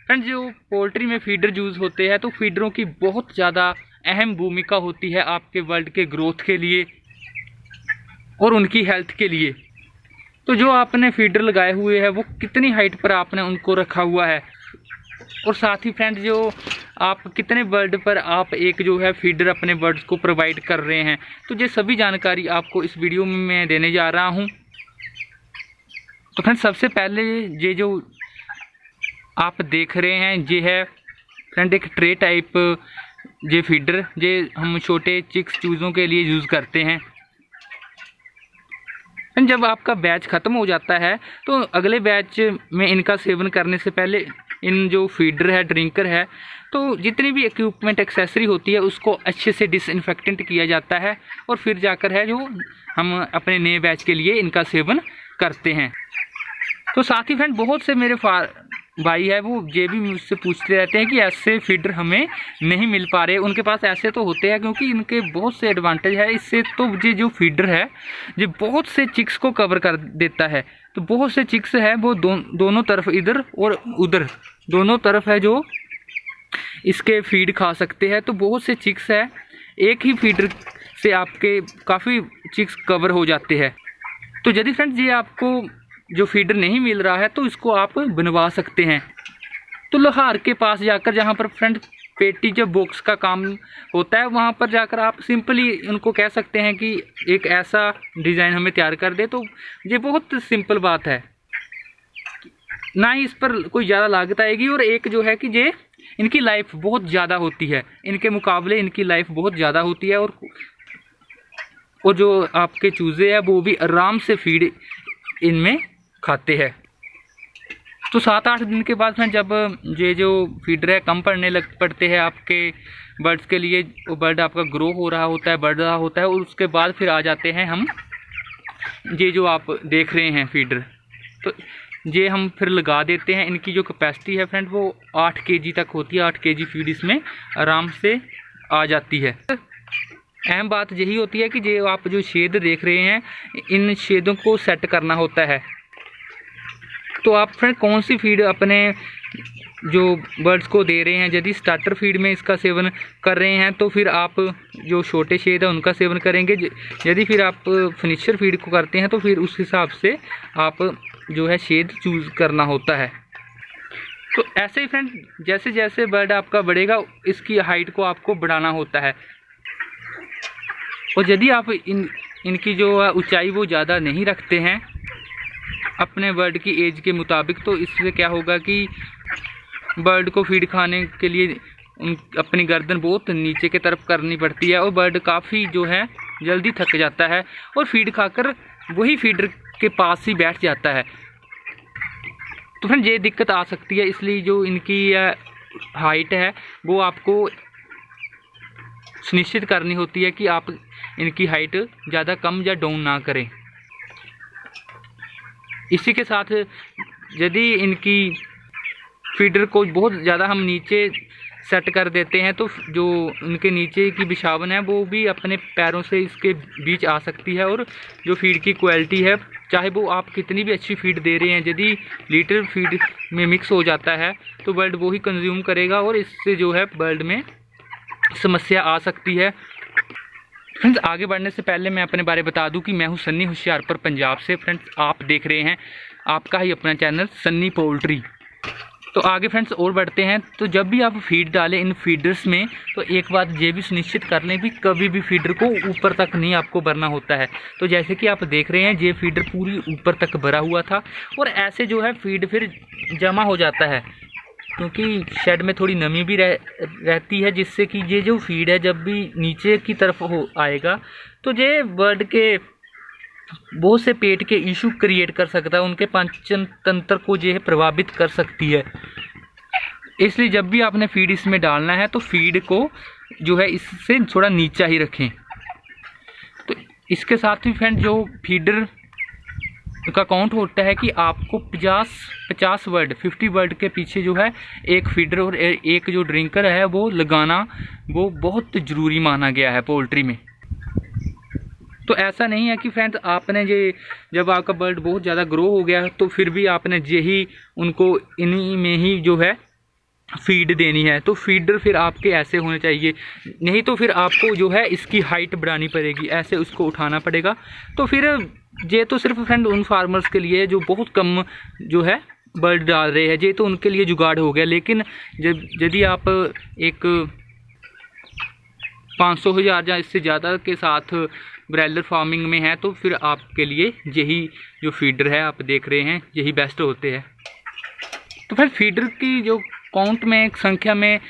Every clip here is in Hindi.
फ्रेंड्स, जो पोल्ट्री में फीडर यूज़ होते हैं तो फीडरों की बहुत ज़्यादा अहम भूमिका होती है आपके बर्ड के ग्रोथ के लिए और उनकी हेल्थ के लिए। तो जो आपने फीडर लगाए हुए हैं वो कितनी हाइट पर आपने उनको रखा हुआ है, और साथ ही फ्रेंड्स जो आप कितने बर्ड पर आप एक जो है फीडर अपने बर्ड्स को प्रोवाइड कर रहे हैं, तो ये सभी जानकारी आपको इस वीडियो में मैं देने जा रहा हूं। तो फ्रेंड्स, सबसे पहले ये जो आप देख रहे हैं ये है फ्रेंड एक ट्रे टाइप ये फीडर, ये हम छोटे चिक्स चूज़ों के लिए यूज़ करते हैं। जब आपका बैच ख़त्म हो जाता है तो अगले बैच में इनका सेवन करने से पहले इन जो फीडर है, ड्रिंकर है, तो जितनी भी इक्विपमेंट एक्सेसरी होती है उसको अच्छे से डिसइंफेक्टेंट किया जाता है और फिर जाकर है जो हम अपने नए बैच के लिए इनका सेवन करते हैं। तो साथ ही फ्रेंड बहुत से मेरे भाई है वो ये भी मुझसे पूछते रहते हैं कि ऐसे फीडर हमें नहीं मिल पा रहे। उनके पास ऐसे तो होते हैं क्योंकि इनके बहुत से एडवांटेज है। इससे तो ये जो फीडर है ये बहुत से चिक्स को कवर कर देता है। तो बहुत से चिक्स है वो दोनों तरफ, इधर और उधर दोनों तरफ है जो इसके फीड खा सकते हैं। तो बहुत से चिक्स है, एक ही फीडर से आपके काफ़ी चिक्स कवर हो जाते हैं। तो यदि फ्रेंड्स ये आपको जो फीडर नहीं मिल रहा है तो इसको आप बनवा सकते हैं। तो लोहार के पास जाकर, जहाँ पर फ्रेंड पेटी जो बॉक्स का काम होता है, वहाँ पर जाकर आप सिंपली उनको कह सकते हैं कि एक ऐसा डिज़ाइन हमें तैयार कर दे। तो ये बहुत सिंपल बात है, ना ही इस पर कोई ज़्यादा लागत आएगी। और एक जो है कि ये इनकी लाइफ बहुत ज़्यादा होती है, इनके मुकाबले इनकी लाइफ बहुत ज़्यादा होती है। और जो आपके चूज़े हैं वो भी आराम से फीड इनमें खाते हैं। तो 7-8 दिन के बाद में जब ये जो फीडर है कम पड़ते हैं आपके बर्ड्स के लिए, वो बर्ड आपका ग्रो हो रहा होता है, बढ़ रहा होता है, और उसके बाद फिर आ जाते हैं हम ये जो आप देख रहे हैं फीडर। तो ये हम फिर लगा देते हैं। इनकी जो कैपेसिटी है फ्रेंड वो 8 kg तक होती है। 8 kg फीड इसमें आराम से आ जाती है। अहम बात यही होती है कि ये आप जो छेद देख रहे हैं, इन छेदों को सेट करना होता है। तो आप फ्रेंड कौन सी फीड अपने जो बर्ड्स को दे रहे हैं, यदि स्टार्टर फीड में इसका सेवन कर रहे हैं तो फिर आप जो छोटे छेद है उनका सेवन करेंगे। यदि फिर आप फिनिशर फीड को करते हैं तो फिर उस हिसाब से आप जो है छेद चूज़ करना होता है। तो ऐसे ही फ्रेंड जैसे जैसे बर्ड आपका बढ़ेगा इसकी हाइट को आपको बढ़ाना होता है। और यदि आप इनकी जो ऊंचाई वो ज़्यादा नहीं रखते हैं अपने बर्ड की एज के मुताबिक, तो इससे क्या होगा कि बर्ड को फीड खाने के लिए अपनी गर्दन बहुत नीचे की तरफ करनी पड़ती है और बर्ड काफ़ी जो है जल्दी थक जाता है और फीड खाकर वही फीडर के पास ही बैठ जाता है। तो फ्रेंड ये दिक्कत आ सकती है, इसलिए जो इनकी हाइट है वो आपको सुनिश्चित करनी होती है कि आप इनकी हाइट ज़्यादा कम या डाउन ना करें। इसी के साथ यदि इनकी फीडर को बहुत ज़्यादा हम नीचे सेट कर देते हैं तो जो उनके नीचे की बिछावन है वो भी अपने पैरों से इसके बीच आ सकती है। और जो फीड की क्वालिटी है, चाहे वो आप कितनी भी अच्छी फीड दे रहे हैं, यदि लीटर फीड में मिक्स हो जाता है तो बर्ड वो ही कंज्यूम करेगा और इससे जो है बर्ड में समस्या आ सकती है। फ्रेंड्स, आगे बढ़ने से पहले मैं अपने बारे बता दूं कि मैं हूं सन्नी होशियारपुर पंजाब से। फ्रेंड्स, आप देख रहे हैं आपका ही अपना चैनल सन्नी पोल्ट्री। तो आगे फ्रेंड्स और बढ़ते हैं। तो जब भी आप फीड डालें इन फीडर्स में तो एक बात ये भी सुनिश्चित कर लें भी कभी भी फीडर को ऊपर तक नहीं आपको भरना होता है। तो जैसे कि आप देख रहे हैं ये फीडर पूरी ऊपर तक भरा हुआ था और ऐसे जो है फीड फिर जमा हो जाता है क्योंकि शेड में थोड़ी नमी भी रहती है, जिससे कि ये जो फीड है जब भी नीचे की तरफ आएगा तो ये बर्ड के बहुत से पेट के इशू क्रिएट कर सकता है, उनके पाचन तंत्र को जो है प्रभावित कर सकती है। इसलिए जब भी आपने फीड इसमें डालना है तो फीड को जो है इससे थोड़ा नीचा ही रखें। तो इसके साथ ही फ्रेंड जो फीडर का काउंट होता है कि आपको 50 वर्ड 50 वर्ड के पीछे जो है एक फीडर और एक जो ड्रिंकर है वो लगाना वो बहुत ज़रूरी माना गया है पोल्ट्री में। तो ऐसा नहीं है कि फ्रेंड्स आपने ये जब आपका बर्ड बहुत ज़्यादा ग्रो हो गया तो फिर भी आपने यही उनको इन्हीं में ही जो है फीड देनी है तो फीडर फिर आपके ऐसे होने चाहिए, नहीं तो फिर आपको जो है इसकी हाइट बढ़ानी पड़ेगी, ऐसे उसको उठाना पड़ेगा। तो फिर ये तो सिर्फ फ्रेंड उन फार्मर्स के लिए जो बहुत कम जो है बर्ड डाल रहे हैं, ये तो उनके लिए जुगाड़ हो गया। लेकिन जब यदि आप एक 500,000 या इससे ज़्यादा के साथ ब्रायलर फार्मिंग में है तो फिर आपके लिए यही जो फीडर है आप देख रहे हैं यही बेस्ट होते हैं। तो फिर फीडर की जो काउंट में संख्या में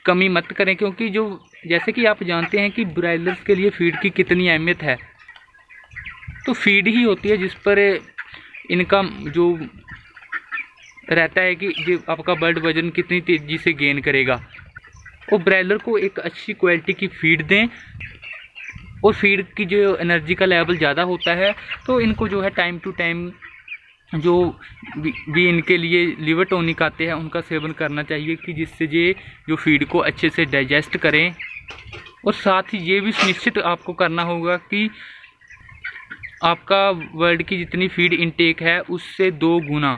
कमी मत करें, क्योंकि जो जैसे कि आप जानते हैं कि ब्रायलर्स के लिए फीड की कितनी अहमियत है। तो फीड ही होती है जिस पर इनका जो रहता है कि जो आपका बर्ड वजन कितनी तेज़ी से गेन करेगा। और ब्रायलर को एक अच्छी क्वालिटी की फीड दें, और फीड की जो एनर्जी का लेवल ज़्यादा होता है तो इनको जो है टाइम टू टाइम जो भी इनके लिए लिवर टॉनिक आते हैं उनका सेवन करना चाहिए, कि जिससे ये जो फीड को अच्छे से डाइजेस्ट करें। और साथ ही ये भी सुनिश्चित आपको करना होगा कि आपका बर्ड की जितनी फीड इनटेक है उससे 2 गुना।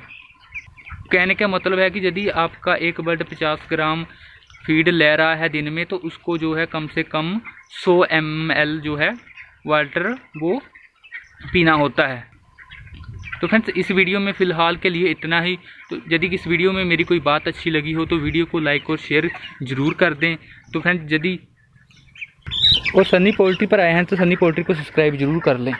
कहने का मतलब है कि यदि आपका एक बर्ड 50 ग्राम फीड ले रहा है दिन में तो उसको जो है कम से कम 100 ml जो है वाटर वो पीना होता है। तो फ्रेंड्स इस वीडियो में फ़िलहाल के लिए इतना ही। तो यदि इस वीडियो में मेरी कोई बात अच्छी लगी हो तो वीडियो को लाइक और शेयर ज़रूर कर दें। तो फ्रेंड्स यदि और सनी पोल्ट्री पर आए हैं तो सनी पोल्ट्री को सब्सक्राइब ज़रूर कर लें।